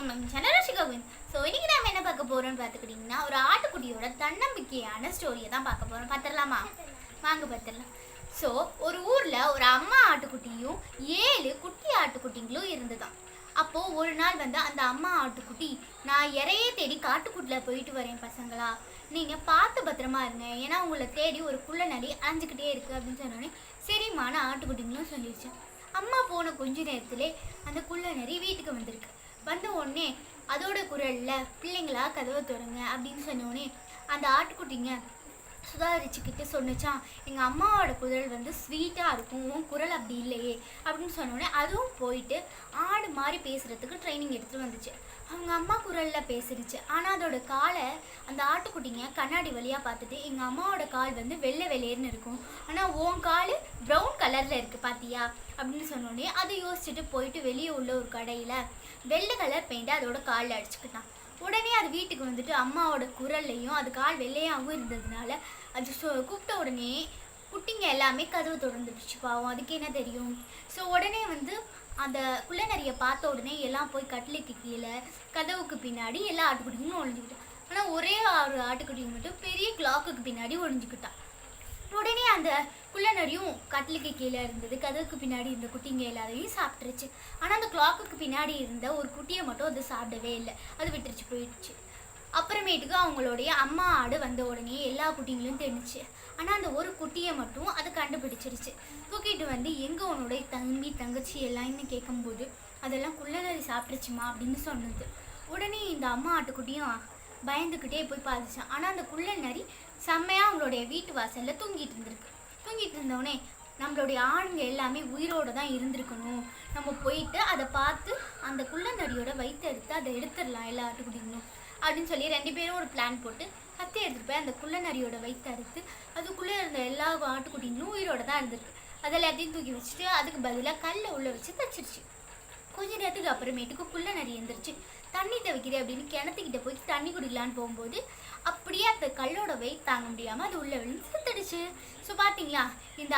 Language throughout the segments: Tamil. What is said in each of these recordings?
வெல்கம் நம்ம சேனல் ஷிகாவின். ஸோ இன்னைக்கு நம்ம என்ன பார்க்க போறோம்னு பார்த்துக்கிட்டிங்கன்னா ஒரு ஆட்டுக்குட்டியோட தன்னம்பிக்கையான ஸ்டோரியை தான் பார்க்க போகிறோம். பார்த்துடலாமா? வாங்க பார்த்துடலாம். ஸோ ஒரு ஊரில் ஒரு அம்மா ஆட்டுக்குட்டியும் 7 குட்டி ஆட்டுக்குட்டிங்களும் இருந்துதான். அப்போது ஒரு நாள் அந்த அம்மா ஆட்டுக்குட்டி, நான் இறையே தேடி காட்டுக்குட்டில் போயிட்டு வரேன் பசங்களா, நீங்கள் பார்த்து பத்திரமா இருங்க, ஏன்னா உங்களை தேடி ஒரு குள்ள நரி அலைஞ்சிக்கிட்டே இருக்குது அப்படின்னு சொன்னோடனே சரிமான ஆட்டுக்குட்டிங்களும் சொல்லிடுச்சேன். அம்மா போன கொஞ்ச நேரத்திலே அந்த குள்ள நரி வீட்டுக்கு வந்திருக்கு. வந்த உடனே அதோட குரலில் பிள்ளைங்களா கதவை திறங்க அப்படின்னு சொன்னோடனே அந்த ஆட்டுக்குட்டிங்க சுதாரிச்சுக்கிட்டு சொன்னிச்சான், எங்கள் அம்மாவோட குரல் ஸ்வீட்டாக இருக்கும், உன் குரல் அப்படி இல்லையே அப்படின்னு சொன்னோடனே அதுவும் போயிட்டு ஆடு மாதிரி பேசுகிறதுக்கு ட்ரைனிங் எடுத்துகிட்டு வந்துச்சு. அவங்க அம்மா குரலில் பேசிடுச்சு. ஆனால் அதோட காலை அந்த ஆட்டுக்குட்டிங்க கண்ணாடி வழியாக பார்த்துட்டு, எங்கள் அம்மாவோட கால் வெள்ளை வெள்ளையர்னு இருக்கும், ஆனால் உன் கால் ப்ரௌன் கலரில் இருக்குது பார்த்தியா அப்படின்னு சொன்னோடனே அதை யோசிச்சுட்டு போயிட்டு வெளியே உள்ள ஒரு கடையில் வெள்ளை கலர் பெயிண்ட்டை அதோட காலில் அடிச்சுக்கிட்டான். உடனே அது வீட்டுக்கு அம்மாவோட குரல்லையும் அது கால் வெள்ளையாகவும் இருந்ததுனால அது கூப்பிட்ட உடனே குட்டிங்க எல்லாமே கதவு திறந்துடுச்சு. பாவம், அதுக்கு என்ன தெரியும். ஸோ உடனே அந்த குள்ள நரியை பார்த்த உடனே எல்லாம் போய் கட்டிலுக்கு கீழே கதவுக்கு பின்னாடி எல்லா ஆட்டுக்குட்டிங்களும் ஒழிஞ்சுக்கிட்டான். ஆனால் ஒரே ஒரு ஆட்டுக்குட்டிங்க மட்டும் பெரிய கிளாக்குக்கு பின்னாடி ஒழிஞ்சுக்கிட்டான். உடனே அந்த குள்ள நரியும் கட்டிலுக்கு கீழே இருந்தது கதவுக்கு பின்னாடி இருந்த குட்டிங்க எல்லாரையும் சாப்பிட்டுருச்சு. ஆனால் அந்த கிளாக்குக்கு பின்னாடி இருந்த ஒரு குட்டியை மட்டும் அது சாப்பிடவே இல்லை, அது விட்டுருச்சு போயிடுச்சு. அப்புறமேட்டுக்கு அவங்களுடைய அம்மா ஆடு வந்த உடனே எல்லா குட்டிங்களும் தெரிஞ்சிச்சு. ஆனால் அந்த ஒரு குட்டியை மட்டும் அது கண்டுபிடிச்சிருச்சு. தூக்கிட்டு எங்கே உன்னுடைய தம்பி தங்கச்சி எல்லாம்னு கேட்கும்போது அதெல்லாம் குள்ள நரி சாப்பிட்டுருச்சுமா அப்படின்னு சொன்னது. உடனே இந்த அம்மா ஆட்டுக்குட்டியும் பயந்துக்கிட்டே போய் பார்த்துச்சான். ஆனால் அந்த குள்ள நரி செம்மையாக அவங்களுடைய வீட்டு வாசலில் தூங்கிட்டு இருந்திருக்கு. தூங்கிட்டு இருந்தோடனே நம்மளுடைய ஆணுங்க எல்லாமே உயிரோடு தான் இருந்திருக்கணும், நம்ம போயிட்டு அதை பார்த்து அந்த குள்ள நரியோட வயிற்று எடுத்து அதை எடுத்துடலாம் எல்லா ஆட்டுக்குட்டிங்களும் அப்படின்னு சொல்லி 2 பேரும் ஒரு பிளான் போட்டு கத்தி எடுத்துகிட்டு போய் அந்த குள்ள நரியோட வயிற்று அறுத்து அதுக்குள்ளே இருந்த எல்லா ஆட்டுக்குட்டிங்களும் உயிரோடு தான் இருந்திருக்கு. அதை எல்லாத்தையும் தூக்கி வச்சுட்டு அதுக்கு பதிலாக கல்லை உள்ளே வச்சு தச்சிருச்சு. கொஞ்ச நேரத்துக்கு அப்புறமேட்டுக்கு குள்ள நரி எழுந்திரிச்சு தண்ணி தவிக்கிறேன் அப்படின்னு கிணத்துக்கிட்ட போய் தண்ணி குடிக்கலான்னு போகும்போது அப்படியே அந்த கல்லோட வெயிட் தாங்க முடியாமல் அது உள்ள விழுந்து செத்துடுச்சு. ஸோ பார்த்தீங்களா, இந்த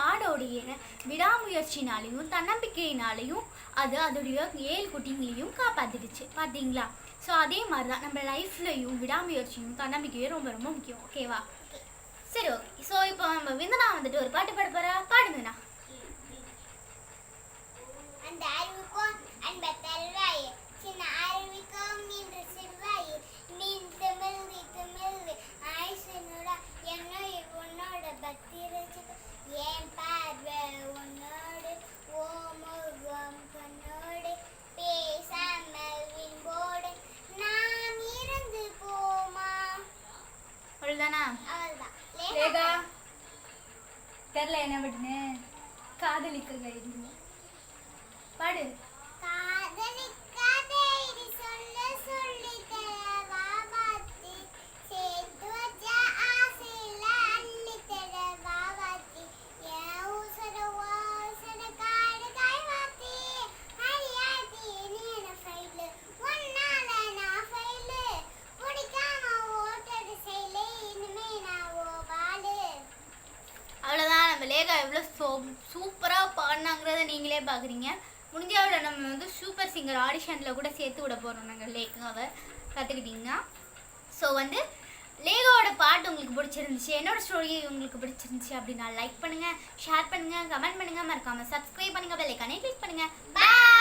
ஆடோடைய விடாமுயற்சினாலையும் தன்னம்பிக்கையினாலையும் அது அதோடைய 7 குட்டிங்களையும் காப்பாற்றிடுச்சு. பார்த்தீங்களா? ஸோ அதே மாதிரி தான் நம்ம லைஃப்லையும் விடாமுயற்சியும் தன்னம்பிக்கையும் ரொம்ப ரொம்ப முக்கியம். ஓகேவா? சரி, ஓகே. ஸோ இப்போ நம்ம விந்தனா ஒரு பாட்டு பாட போகிறா. பாடுங்கண்ணா. அந்த அறிவுக்கும் அன்பத்தல்வாயே, சின்ன அறிவிக்கும் இன்று சிறுவாயே, நீ தமிழ்வி ஆயுசனோட என்னை உன்னோட பக்தி ரசிக்க, என் பார்வை உன்னோடு, ஓ முகம் கண்ணோடு, பேசாமல் வின்போடு நாம் இருந்து போமா. அவ்வளோதானா? அவ்வளோதான். லேகா தெரில என்ன பட்டுன்னு காதலிக்க கைது பாடு. காதலிக்காதே இது சொல்ல சொல்லி தரவா வாத்தி, சேர்த்து வச்ச ஆசையில அள்ளி தரவா வாத்தி, என் ஊசர ஓசர காடு காய் வாத்தி, ஹரியாத்தி நீன ஃபைலு ஒன்னால நான் ஃபைலு, பிடிக்காம ஓட்டது செயல இனிமே நான் ஓவாலு. அவ்வளோதான். நம்ம லேகா எவ்வளோ சூப்பராக பாடினாங்கிறத நீங்களே பார்க்குறீங்க. முடிஞ்சாவில் நம்ம சூப்பர் சிங்கர் ஆடிஷனில் கூட சேர்த்து விட போகிறோம் நாங்கள் லேகாவை. கற்றுக்கிட்டிங்கன்னா ஸோ லேகாவோட பாட்டு உங்களுக்கு பிடிச்சிருந்துச்சு, என்னோடய ஸ்டோரி உங்களுக்கு பிடிச்சிருந்துச்சு அப்படின்னா லைக் பண்ணுங்கள், ஷேர் பண்ணுங்கள், கமெண்ட் பண்ணுங்கள், மறக்காமல் சப்ஸ்கிரைப் பண்ணுங்கள், பெல் ஐகானை கிளிக் பண்ணுங்கள். பாய்.